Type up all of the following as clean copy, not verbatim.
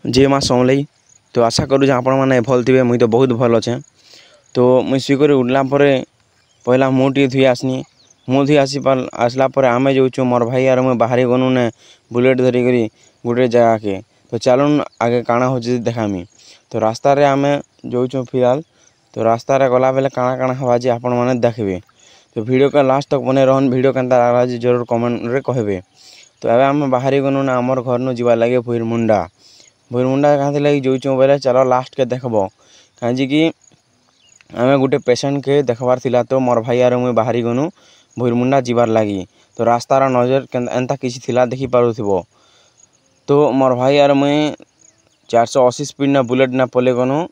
जे माँ समलई। तो आशा करूँ आपण मैंने भल थे, मुई तो बहुत भल अच्छे। तो मुई शुकर उठला पहला मुझे धुई आसनी। मुँह धुई आसला आम जो मोर भाई यार मुझे बाहरी गनु ने बुलेट धरिक गोटे जगह के। तो चलुन आगे काଣା हो देखामी। तो रास्ता रे आम जो फिलहाल तो रास्ता रे गला बेले काଣା काଣା हवा जे आपण मैंने देखबे। तो वीडियो का लास्ट तक बने रहन। वीडियो केनता लागला जे जरूर कमेंट रे कहबे। तो एबे आम बाहरी गनु ना आमर घर नु जीवा लगे भुईरमुंडा। भुईरमुंडा कहाँ लगे जो बोले चलो लास्ट के देखब कहीं कि आम गोटे पेसेंट के देखबार थिला। तो मोर भाई यार मुझे बाहरी गनु भुईरमुंडा जीवार लगी। तो रास्तार नजर एंता किसी थिला देखी पारुथिबो। तो मोर भाई यार मुझे 480 स्पीड ना बुलेट ना पले गनु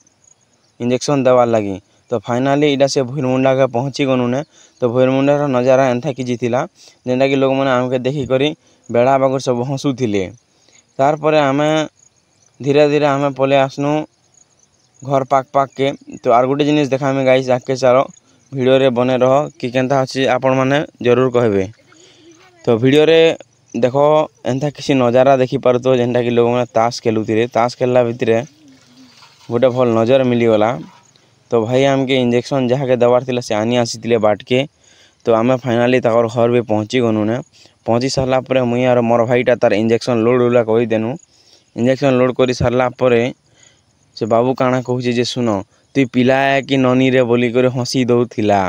इंजेक्शन देवार लगी। तो फाइनाली इटा से भुईरमुंडा के पहुँची गनु ने। तो भुईरमुंडार नजारा एंता किसी थिला जेनटा कि लोग मैंने आमके देखिक बेड़ा बागर सब हसुथिले। तार परे आमे धीरे धीरे आमे पले आसनु घर पाक पाक के। तो आर गोटे जिनिस देखामे गाइस आके चलो वीडियो रे बने रह कि केनता अछि आपण माने जरूर कहबे। तो वीडियो रे देखो एंता किसी नजारा देखी पारुतो जेनटा कि लोग मैंने ताश खेलुथिले। ताश खेलला भितरे गोटे भल नजर मिलीगला। तो भाई आमके इंजेक्शन जहाँ के दबार थिला से आनी आसीथिले बाट के। तो आमे फाइनाली ताकर घर भी पहुँची गनु ने। पहुँची सारला परे मुई आर मोर भाईटा तार इंजेक्शन लोड उला करी देनु। इंजेक्शन लोड करी सारला परे से बाबू काଣା कहूचे जे सुनो तुई पिला है कि ननी रे बोली कर हसी दौथिला।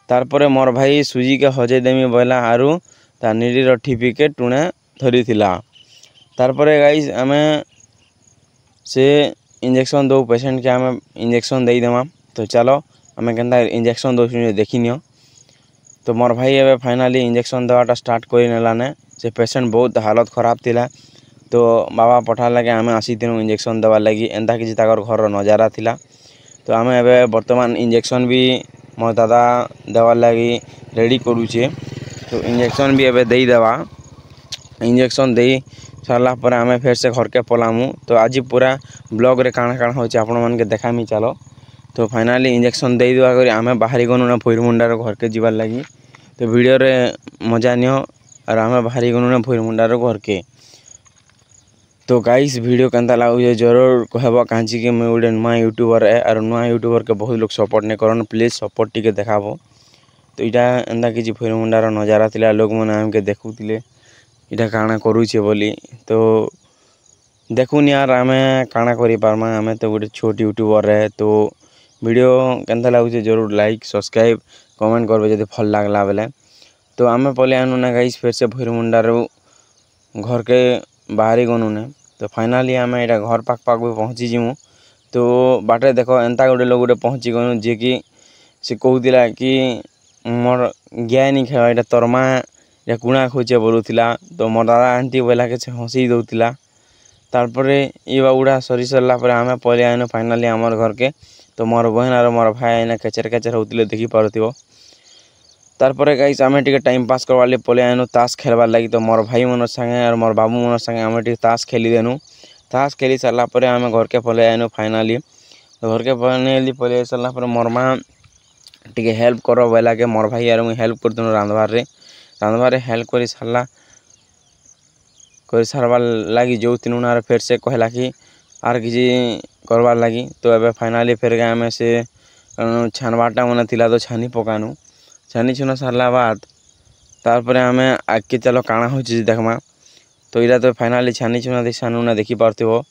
तार परे मोर भाई सुजी के हजे देमी बोला आरु ता निरीर ठिपिके टुणे धरी थिला। तार परे गाइस आमे से इंजेक्शन दो पेशेंट के आमे इंजेक्शन दे देमा। तो चलो आमे केनता इंजेक्शन दो देखी नियो। तो मोर भाई एबे फाइनाली इंजेक्शन देवाटा स्टार्ट करी नेलाने। से पेशेंट बहुत हालत खराब थिला। तो बाबा पठा लगे आमे आसी दिनु इंजेक्शन देवार लगी एंता किसी ताकर घर नजारा थिला। तो आमे एबे वर्तमान इंजेक्शन भी मोर दादा देवार लगी रेडी करूचे। तो इंजेक्शन भी एबे देई देवा। इंजेक्शन दे सारला पर आमे फिर से घर के पलामु। तो आज पूरा ब्लॉग रे काଣା काଣା होचे आपण मन के देखामी चलो। तो फाइनाली इंजेक्शन दे दुआ करी आमे बाहरी गनु ना भुईरमुंडार घर के जीवार लगी। तो वीडियो रे मजा नियो और आमे बाहरी गनु ना भुईरमुंडार घर के। तो गाइस वीडियो केनता लागुचे जरूर कहबो कांची कि मैं गोटे नुआ यूट्यूबर है और नुआ यूट्यूबर के बहुत लोग सपोर्ट नहीं करन। प्लीज सपोर्ट टिके देखाबो। तो इटा एंता किसी भुईरमुंडार नजारा थिला लोग मैंने आमके देखुथिले इटा काଣା करूचे बोली। तो देखुन यार आमे काଣା करी पारमा। आमे तो गोटे छोट यूट्यूबर है। तो वीडियो केनता लागुचे जरूर लाइक सब्सक्राइब कमेंट करबे जदि भल लागला बेले। तो आमे पले आनु ना गाइस फिर से भुईरमुंडार घर के बाहरी गनु ने। तो फाइनाली आमे इटा घर पाक पाक भी पहुँची जिमु। तो बाटे देखो एंता गोटे लोग गोटे पहुँची गनु जे कि से कहूतिला कि मोर गाय नहीं खावा इटा तोरमा या कुणा खोचे बोलुथिला। तो मोर दादा आंटी बोला के से हंसी दौथिला। तारपरे ये बाबूड़ा सरी सरला पर आमे पले आनु फाइनाली आमर घर के। तो मोर बहन और मोर भाई आइना केचर केचर होतिले देखी पारुथिबो। तारपरे गाइस आमे टिके टाइम पास करवा ले पले आनु ताश खेलबार लगी। तो मोर भाई मनर संगे और मोर बाबू मनर संगे आमे टिके ताश खेली देनु। ताश खेली सारला परे आमे घर के पले आनु फाइनाली। तो घर के फाइनाली पले सारला परे मोर मां टिके हेल्प करो बोला के मोर भाई यार मुई हेल्प कर देनु रांधबार रे हेल्प करी सारबार लगी जो तीनुना फिर से कहला कि आर किसी करबार लगी। तो एबे फाइनाली फिर गए आमे से छानबाटा मन थिला तो छानी पकानु। छानी छुना सारला बाद तारपरे आमे आगे चलो काଣା होची देखमा। तो इरा तो फाइनाली छानी छुना दे सानुना देखी पारथिबो।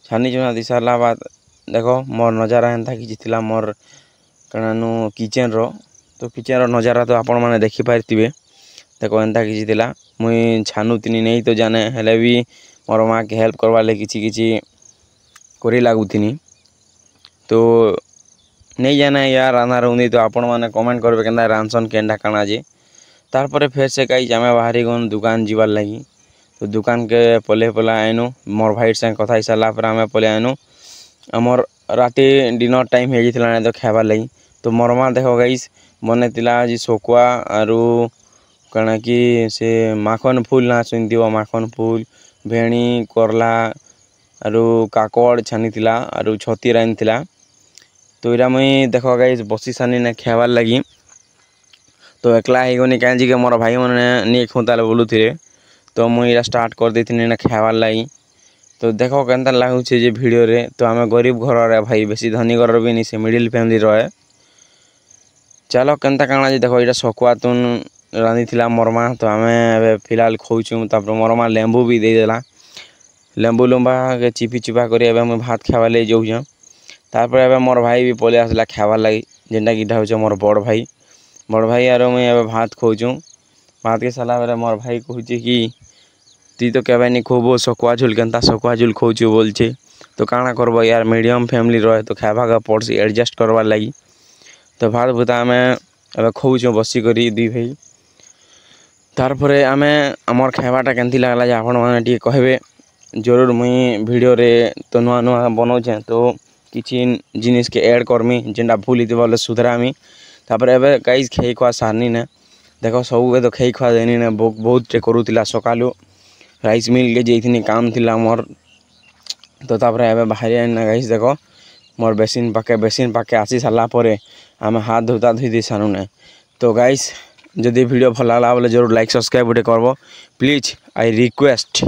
छानी छुना दे सारला बाद देखो मोर नजारा एंता किछि थिला मोर काणानु किचन रो। तो किचन रो नजारा तो आपण माने देखि पारथिबे। देखो एंता किछि थिला मुई छानु तिनी नहीं तो जाने हेले भी मोर मां के हेल्प करवा ले किछि किछि करी लागुथिनी। तो नहीं जाना यार रान्ना रुंदी तो आपण माने कमेंट करबे केनता रांधसन केनता काଣା जे। तार परे फिर से गाइस आमे बाहरी गन दुकान जीवार लगी। तो दुकान के पले पले आइनु मोर भाई संग कथा हिसाला पर आमे पले आइनु हमर राती डिनर टाइम हे जितला ने तो खाबार लगी। तो मोर मां देखो गाइस बने तिला जी सोकुआ आरु काଣା कि से माखन फूल ना सुनथिबो माखन फूल भेणी करला आरु काकड़ छानी थिला आरु छती राइन थिला। तो इरा मुई देखो गाइस बसी सानी ने खाबार लगी। तो एकला ही गनी कांजी के मोर भाई मन ने नी खुंताले बोलुथिले। तो मुई इरा स्टार्ट कर देथिनी ने खाबार लगी। तो देख केन्ता लगुचे जे वीडियो रे तो आम गरीब घर भाई बेसी धनी घर भी नहीं से मिडिल फैमिली रहे। चलो केन्ता काଣା जे देखो ये सकुआ तुन रांधी थिला मोरमा तो आम फिलहाल खोचु तापर मोरमा लेंबू भी देदेला लेंबू लुम्बा के चिपी चुपा कर मुझे भात खावा लगे जाऊँ। तापर एबे मोर भाई भी पलि आसला खावार लगी जेनटा कि हूँ मोर बड़ भाई आर मुझे भात खोचु। भात के सारा बेले मोर भाई कहूँ कि तुई तो केवे नहीं खोबो सकुआ झोल केन्ता सकुआ झोल खोचु बोलचे। तो काଣା करब यार मीडियम फैमिली रहे तो खावा का पड़सी एडजस्ट करवार लगी। तो भात भूता आम ए खोचु बसिक दी भाई। तारपरे आम आमर खावाटा केमती लगला आपण मैंने कहे जरूर मुई वीडियो रे तो नुआ नुआ बनाऊे तो किसी जिनिस के ऐड करमी जेनटा भूल होते सुधरामी। तापर एबे गाइस खाई खुआ सारनी ने देख सब तो खाई खुआ देनी ने बहुत करूला सकालू राइस मिल के जाइनी काम थिला मोर। तो तापर एबे बाहर आना गाइस देख मोर बेसिन पाके आसी सारा पर आम हाथ धोता धोई दे सानू ने। तो गाइस जदि वीडियो भल लगा बोले जरूर लाइक सब्सक्राइब गोटे करब प्लीज आई रिक्वेस्ट।